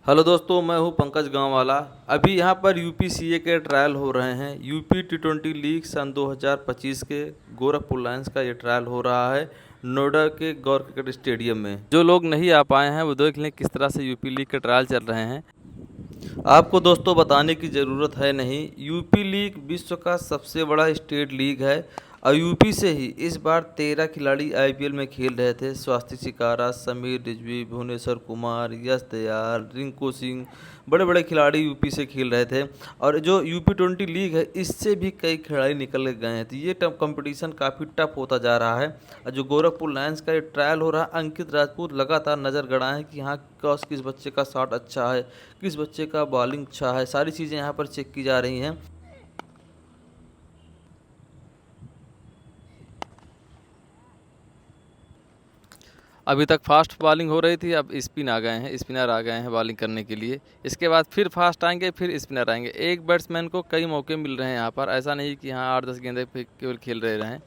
Hello दोस्तों, मैं हूं पंकज गांव वाला। अभी यहां पर यूपीसीए के ट्रायल हो रहे हैं। यूपी टी20 लीग सन 2025 के गोरखपुर लायंस का ये ट्रायल हो रहा है नोएडा के गौर क्रिकेट स्टेडियम में। जो लोग नहीं आ पाए हैं वो देख लें किस तरह से यूपी लीग के ट्रायल चल रहे हैं। आपको दोस्तों बताने की ज़रूरत है नहीं, यूपी लीग विश्व का सबसे बड़ा स्टेट लीग है और यूपी से ही इस बार 13 खिलाड़ी आईपीएल में खेल रहे थे। स्वाति शिकारा, समीर रिजवी, भुवनेश्वर कुमार, यश दयाल, रिंकू सिंह, बड़े बड़े खिलाड़ी यूपी से खेल रहे थे। और जो यूपी 20 लीग है इससे भी कई खिलाड़ी निकल के गए हैं, तो ये कंपटीशन काफ़ी टफ होता जा रहा है। और जो गोरखपुर लायंस का ये ट्रायल हो रहा है, अंकित राजपूत लगातार नज़र गड़ाए हैं कि हाँ किस बच्चे का शॉट अच्छा है, किस बच्चे का बॉलिंग अच्छा है, सारी चीज़ें यहाँ पर चेक की जा रही हैं। अभी तक फास्ट बॉलिंग हो रही थी, अब स्पिन आ गए हैं, स्पिनर आ गए हैं बॉलिंग करने के लिए। इसके बाद फिर फास्ट आएंगे, फिर स्पिनर आएंगे। एक बैट्समैन को कई मौके मिल रहे हैं यहाँ पर, ऐसा नहीं कि हाँ 8-10 गेंदें केवल खेल रहे हैं।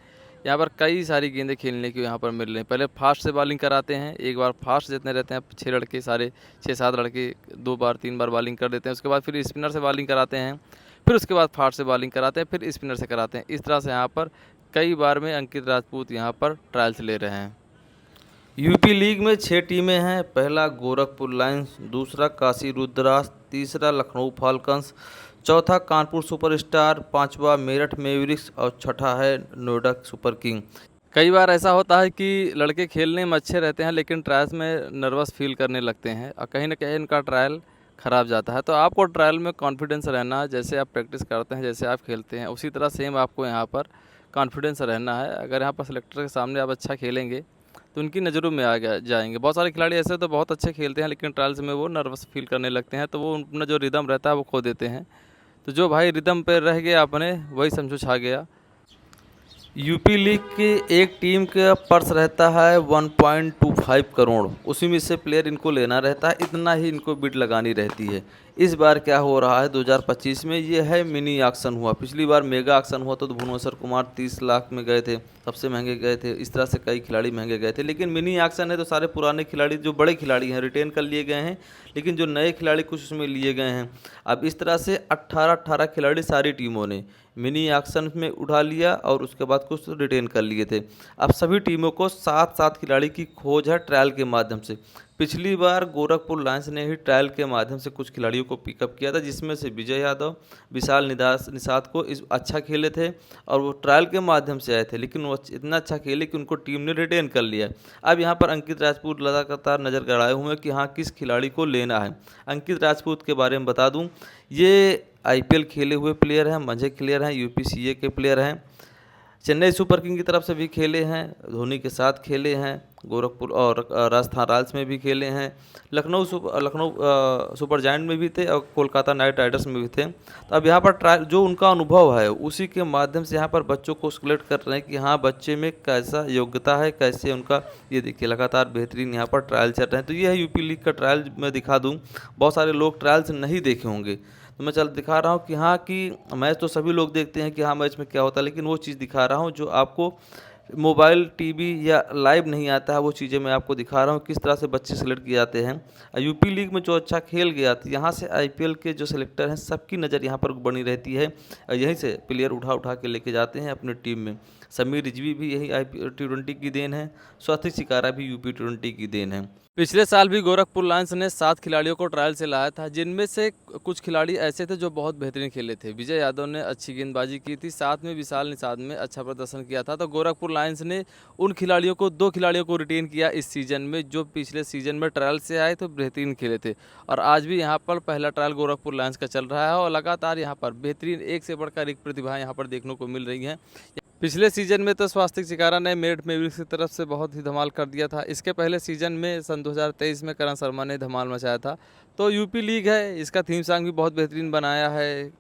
यहाँ पर कई सारी गेंदें खेलने की यहाँ पर मिल रही हैं। पहले फास्ट से बॉलिंग कराते हैं, एक बार फास्ट जितने रहते हैं 6 लड़के, सारे 6-7 लड़के 2 बार 3 बार बॉलिंग कर देते हैं। उसके बाद फिर स्पिनर से बॉलिंग कराते हैं, फिर उसके बाद फास्ट से बॉलिंग कराते हैं, फिर स्पिनर से कराते हैं। इस तरह से यहाँ पर कई बार में अंकित राजपूत यहाँ पर ट्रायल्स ले रहे हैं। यूपी लीग में 6 टीमें हैं। पहला गोरखपुर लायंस, दूसरा काशी रुद्रास, तीसरा लखनऊ फाल्कन्स, चौथा कानपुर सुपरस्टार, पांचवा मेरठ मैवरिक्स और छठा है नोएडा सुपर किंग। कई बार ऐसा होता है कि लड़के खेलने में अच्छे रहते हैं लेकिन ट्रायल्स में नर्वस फील करने लगते हैं और कहीं ना कहीं इनका ट्रायल ख़राब जाता है। तो आपको ट्रायल में कॉन्फिडेंस रहना, जैसे आप प्रैक्टिस करते हैं, जैसे आप खेलते हैं, उसी तरह सेम आपको यहाँ पर कॉन्फिडेंस रहना है। अगर यहाँ पर सिलेक्टर के सामने आप अच्छा खेलेंगे तो उनकी नज़रों में जाएंगे। बहुत सारे खिलाड़ी ऐसे तो बहुत अच्छे खेलते हैं लेकिन ट्रायल्स में वो नर्वस फील करने लगते हैं, तो वो अपना जो रिदम रहता है वो खो देते हैं। तो जो भाई रिदम पे रह गया अपने, वही समझो छा गया। यूपी लीग की एक टीम का पर्स रहता है 1.25 करोड़, उसी में से प्लेयर इनको लेना रहता है, इतना ही इनको बिड लगानी रहती है। इस बार क्या हो रहा है 2025 में, ये है मिनी ऑक्शन हुआ। पिछली बार मेगा ऑक्शन हुआ तो भुवनेश्वर कुमार 30 लाख में गए थे, सबसे महंगे गए थे। इस तरह से कई खिलाड़ी महंगे गए थे, लेकिन मिनी ऑक्शन है तो सारे पुराने खिलाड़ी जो बड़े खिलाड़ी हैं रिटेन कर लिए गए हैं, लेकिन जो नए खिलाड़ी कुछ उसमें लिए गए हैं। अब इस तरह से 18 खिलाड़ी सारी टीमों ने मिनी ऑक्शन में उठा लिया और उसके बाद कुछ रिटेन कर लिए थे। अब सभी टीमों को 7-7 खिलाड़ी की खोज है ट्रायल के माध्यम से। पिछली बार गोरखपुर लायंस ने ही ट्रायल के माध्यम से कुछ खिलाड़ियों को पिकअप किया था, जिसमें से विजय यादव, विशाल निषाद को इस अच्छा खेले थे और वो ट्रायल के माध्यम से आए थे, लेकिन वो इतना अच्छा खेले कि उनको टीम ने रिटेन कर लिया। अब यहाँ पर अंकित राजपूत लगातार नज़र गड़ाए हुए हैं कि हाँ किस खिलाड़ी को लेना है। अंकित राजपूत के बारे में बता दूँ, ये आईपीएल खेले हुए प्लेयर हैं, मजे प्लेयर हैं, यूपीसीए के प्लेयर हैं, चेन्नई सुपर किंग की तरफ से भी खेले हैं, धोनी के साथ खेले हैं, गोरखपुर और राजस्थान रॉयल्स में भी खेले हैं, लखनऊ सुपर जायंट में भी थे और कोलकाता नाइट राइडर्स में भी थे। तो अब यहाँ पर ट्रायल जो उनका अनुभव है उसी के माध्यम से यहाँ पर बच्चों को सिलेक्ट कर रहे हैं कि हाँ बच्चे में कैसा योग्यता है, कैसे उनका, ये देखिए लगातार बेहतरीन यहाँ पर ट्रायल चल रहे हैं। तो ये है यूपी लीग का ट्रायल। मैं दिखा दूँ, बहुत सारे लोग ट्रायल्स नहीं देखे होंगे तो मैं दिखा रहा हूँ कि हाँ कि मैच तो सभी लोग देखते हैं कि हाँ मैच में क्या होता है, लेकिन वो चीज़ दिखा रहा हूँ जो आपको मोबाइल टीवी या लाइव नहीं आता है, वो चीज़ें मैं आपको दिखा रहा हूँ किस तरह से बच्चे सेलेक्ट किए जाते हैं। यूपी लीग में जो अच्छा खेल गया तो यहाँ से आईपीएल के जो सिलेक्टर हैं सबकी नज़र यहाँ पर बनी रहती है, यहीं से प्लेयर उठा उठा के लेके जाते हैं अपनी टीम में। समीर रिजवी भी यही टी20 की देन है, स्वाति शिकारा भी यूपी 20 की देन है। पिछले साल भी गोरखपुर लायंस ने 7 खिलाड़ियों को ट्रायल से लाया था, जिनमें से कुछ खिलाड़ी ऐसे थे जो बहुत बेहतरीन खेले थे। विजय यादव ने अच्छी गेंदबाजी की थी, साथ में विशाल निषाद में अच्छा प्रदर्शन किया था। तो गोरखपुर लायंस ने उन खिलाड़ियों को 2 खिलाड़ियों को रिटेन किया इस सीज़न में, जो पिछले सीज़न में ट्रायल से आए तो बेहतरीन खेले थे। और आज भी यहाँ पर पहला ट्रायल गोरखपुर लायंस का चल रहा है और लगातार यहाँ पर बेहतरीन एक से बढ़कर एक प्रतिभाएँ यहाँ पर देखने को मिल रही हैं। पिछले सीजन में तो स्वाति शिकारा ने मेरठ मैवरिक्स की तरफ से बहुत ही धमाल कर दिया था। इसके पहले सीजन में सन 2023 में करण शर्मा ने धमाल मचाया था। तो यूपी लीग है, इसका थीम सॉन्ग भी बहुत बेहतरीन बनाया है।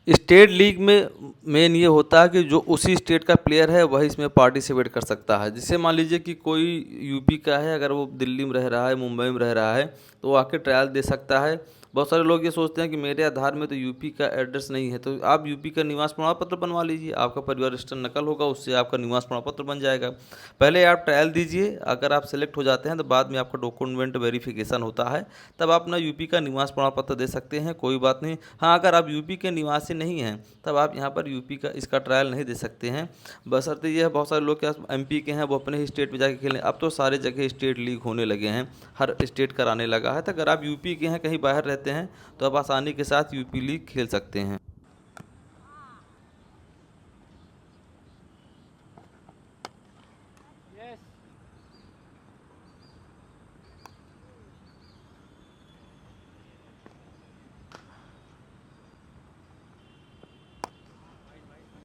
स्टेट लीग में मेन ये होता है कि जो उसी स्टेट का प्लेयर है वही इसमें पार्टिसिपेट कर सकता है। जैसे मान लीजिए कि कोई यूपी का है, अगर वो दिल्ली में रह रहा है, मुंबई में रह रहा है, तो वो आके ट्रायल दे सकता है बहुत सारे लोग ये सोचते हैं कि मेरे आधार में तो यूपी का एड्रेस नहीं है, तो आप यूपी का निवास प्रमाण पत्र बनवा लीजिए, आपका परिवार रजिस्टर नकल होगा, उससे आपका निवास प्रमाण पत्र बन जाएगा। पहले आप ट्रायल दीजिए, अगर आप सेलेक्ट हो जाते हैं तो बाद में आपका डॉक्यूमेंट वेरिफिकेशन होता है, तब आप अपना यूपी का निवास प्रमाण पत्र दे सकते हैं, कोई बात नहीं। हाँ, अगर आप यूपी के निवासी नहीं हैं तब आप यहाँ पर यूपी का इसका ट्रायल नहीं दे सकते हैं। बशर्ते ये है, बहुत सारे लोग क्या एमपी के हैं वो अपने ही स्टेट में जाके खेलें, अब तो सारे जगह स्टेट लीग होने लगे हैं, हर स्टेट कराने लगा है। तो अगर आप यूपी के हैं, कहीं बाहर रहते हैं, तो आप आसानी के साथ यूपी लीग खेल सकते हैं।